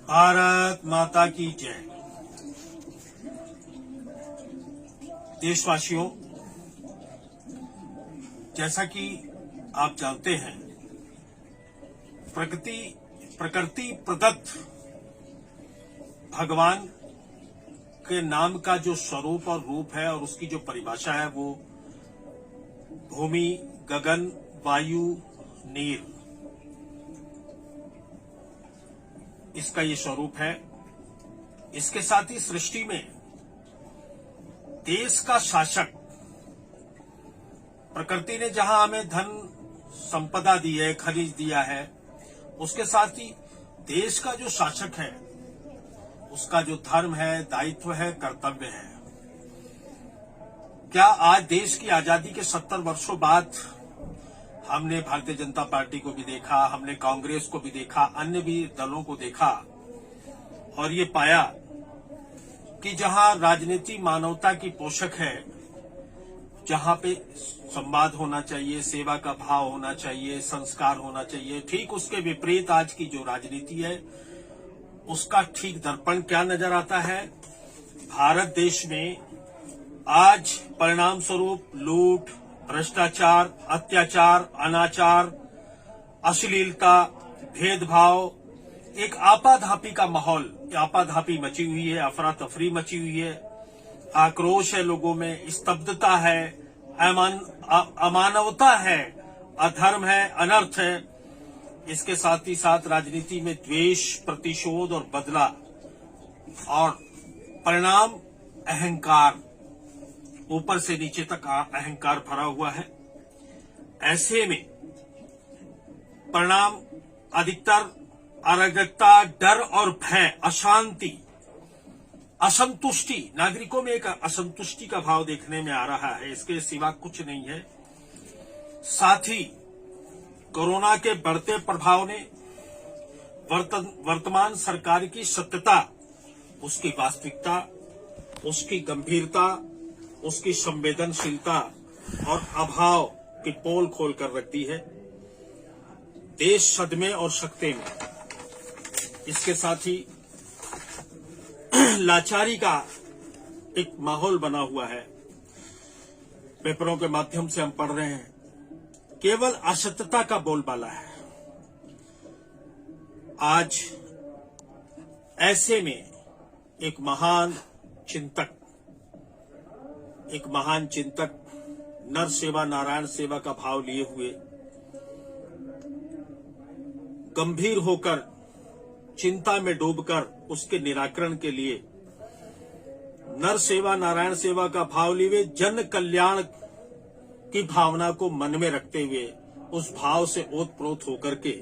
भारत माता की जय। देशवासियों, जैसा कि आप जानते हैं, प्रकृति प्रदत्त भगवान के नाम का जो स्वरूप और रूप है और उसकी जो परिभाषा है वो भूमि, गगन, वायु, नीर, इसका ये स्वरूप है। इसके साथ ही सृष्टि में देश का शासक, प्रकृति ने जहां हमें धन संपदा दी है, खनिज दिया है, उसके साथ ही देश का जो शासक है उसका जो धर्म है, दायित्व है, कर्तव्य है। क्या आज देश की आजादी के 70 वर्षों बाद हमने भारतीय जनता पार्टी को भी देखा, हमने कांग्रेस को भी देखा, अन्य भी दलों को देखा और ये पाया कि जहां राजनीति मानवता की पोषक है, जहां पे संवाद होना चाहिए, सेवा का भाव होना चाहिए, संस्कार होना चाहिए, ठीक उसके विपरीत आज की जो राजनीति है उसका ठीक दर्पण क्या नजर आता है। भारत देश में आज परिणाम स्वरूप लूट, भ्रष्टाचार, अत्याचार, अनाचार, अश्लीलता, भेदभाव, एक आपाधापी का माहौल, आपाधापी मची हुई है, अफरा तफरी मची हुई है, आक्रोश है लोगों में, स्तब्धता है, अमानवता है, अधर्म है, अनर्थ है। इसके साथ ही साथ राजनीति में द्वेष, प्रतिशोध और बदला और परिणाम अहंकार, ऊपर से नीचे तक अहंकार भरा हुआ है। ऐसे में परिणाम अधिकतर अराजकता, डर और भय, अशांति, असंतुष्टि, नागरिकों में एक असंतुष्टि का भाव देखने में आ रहा है, इसके सिवा कुछ नहीं है। साथ ही कोरोना के बढ़ते प्रभाव ने वर्तमान सरकार की सत्यता, उसकी वास्तविकता, उसकी गंभीरता, उसकी संवेदनशीलता और अभाव की पोल खोल कर रख दी है। देश सदमे और सकते में, इसके साथ ही लाचारी का एक माहौल बना हुआ है। पेपरों के माध्यम से हम पढ़ रहे हैं, केवल असत्यता का बोलबाला है। आज ऐसे में एक महान चिंतक नर सेवा नारायण सेवा का भाव लिए हुए गंभीर होकर, चिंता में डूबकर उसके निराकरण के लिए नर सेवा नारायण सेवा का भाव लिए जन कल्याण की भावना को मन में रखते हुए, उस भाव से ओतप्रोत होकर के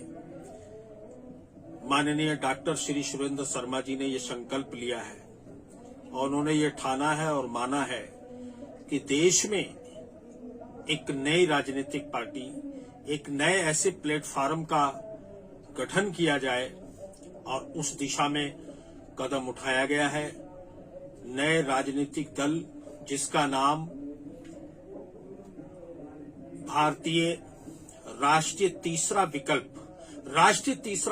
माननीय डॉक्टर श्री सुरेंद्र शर्मा जी ने ये संकल्प लिया है और उन्होंने ये ठाना है और माना है कि देश में एक नई राजनीतिक पार्टी, एक नए ऐसे प्लेटफॉर्म का गठन किया जाए और उस दिशा में कदम उठाया गया है। नए राजनीतिक दल जिसका नाम भारतीय राष्ट्रीय तीसरा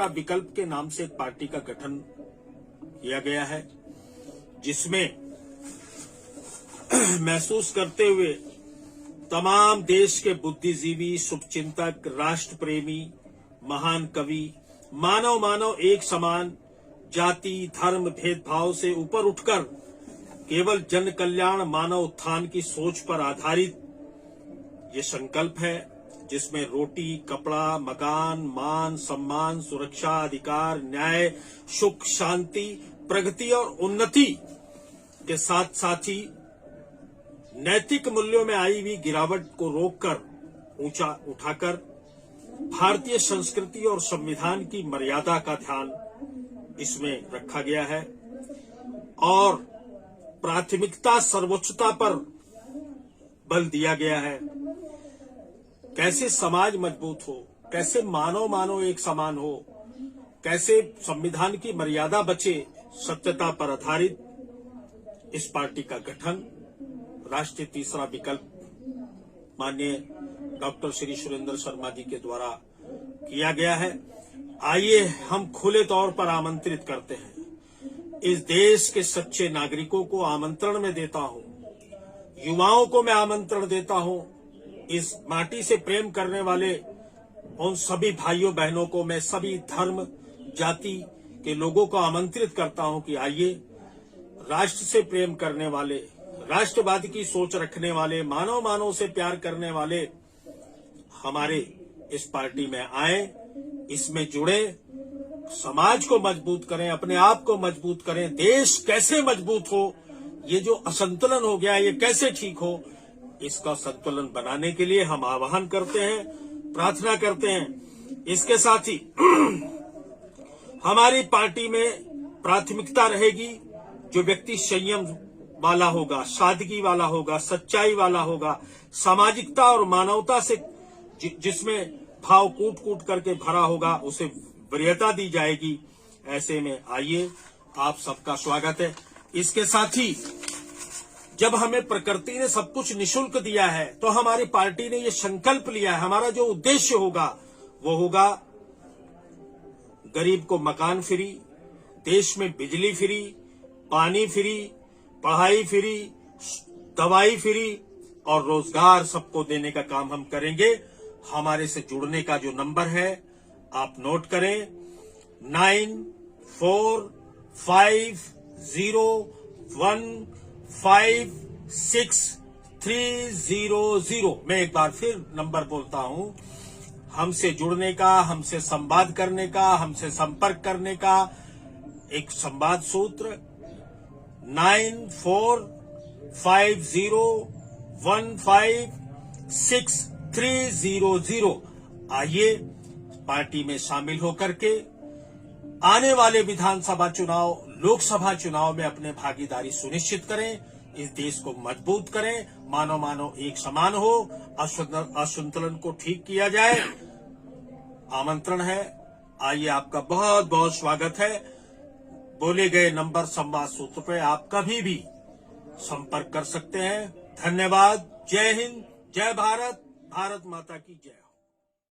विकल्प के नाम से एक पार्टी का गठन किया गया है, जिसमें महसूस करते हुए तमाम देश के बुद्धिजीवी, शुभचिंतक, राष्ट्र प्रेमी, महान कवि, मानव एक समान, जाति, धर्म, भेदभाव से ऊपर उठकर केवल जन कल्याण, मानव उत्थान की सोच पर आधारित ये संकल्प है, जिसमें रोटी, कपड़ा, मकान, मान, सम्मान, सुरक्षा, अधिकार, न्याय, सुख, शांति, प्रगति और उन्नति के साथ साथ ही नैतिक मूल्यों में आई हुई गिरावट को रोककर, ऊंचा उठाकर भारतीय संस्कृति और संविधान की मर्यादा का ध्यान इसमें रखा गया है और प्राथमिकता, सर्वोच्चता पर बल दिया गया है। कैसे समाज मजबूत हो, कैसे मानव एक समान हो, कैसे संविधान की मर्यादा बचे, सत्यता पर आधारित इस पार्टी का गठन राष्ट्रीय तीसरा विकल्प माननीय डॉक्टर श्री सुरेंद्र शर्मा जी के द्वारा किया गया है। आइए हम खुले तौर पर आमंत्रित करते हैं, इस देश के सच्चे नागरिकों को आमंत्रण में देता हूं, युवाओं को मैं आमंत्रण देता हूं, इस माटी से प्रेम करने वाले उन सभी भाइयों बहनों को मैं सभी धर्म जाति के लोगों को आमंत्रित करता हूं कि आइए राष्ट्र से प्रेम करने वाले, राष्ट्रवाद की सोच रखने वाले, मानव से प्यार करने वाले हमारे इस पार्टी में आए, इसमें जुड़े, समाज को मजबूत करें, अपने आप को मजबूत करें। देश कैसे मजबूत हो, ये जो असंतुलन हो गया ये कैसे ठीक हो, इसका संतुलन बनाने के लिए हम आह्वान करते हैं, प्रार्थना करते हैं। इसके साथ ही हमारी पार्टी में प्राथमिकता रहेगी जो व्यक्ति संयम वाला होगा, सादगी वाला होगा, सच्चाई वाला होगा, सामाजिकता और मानवता से जिसमें भाव कूट करके भरा होगा, उसे वरीयता दी जाएगी। ऐसे में आइए, आप सबका स्वागत है। इसके साथ ही जब हमें प्रकृति ने सब कुछ निशुल्क दिया है तो हमारी पार्टी ने ये संकल्प लिया है, हमारा जो उद्देश्य होगा वो होगा गरीब को मकान फ्री, देश में बिजली फ्री, पानी फ्री, पढ़ाई फ्री, दवाई फ्री और रोजगार सबको देने का काम हम करेंगे। हमारे से जुड़ने का जो नंबर है आप नोट करें, 9445015630। मैं एक बार फिर नंबर बोलता हूं, हमसे जुड़ने का, हमसे संवाद करने का, हमसे संपर्क करने का एक संवाद सूत्र 9445015630। आइए पार्टी में शामिल होकर के आने वाले विधानसभा चुनाव, लोकसभा चुनाव में अपने भागीदारी सुनिश्चित करें, इस देश को मजबूत करें, मानव एक समान हो, असंतुलन को ठीक किया जाए। आमंत्रण है, आइए, आपका बहुत बहुत स्वागत है। बोले गए नंबर संवाद सूत्र पे आप कभी भी संपर्क कर सकते हैं। धन्यवाद। जय हिंद, जय भारत, भारत माता की जय।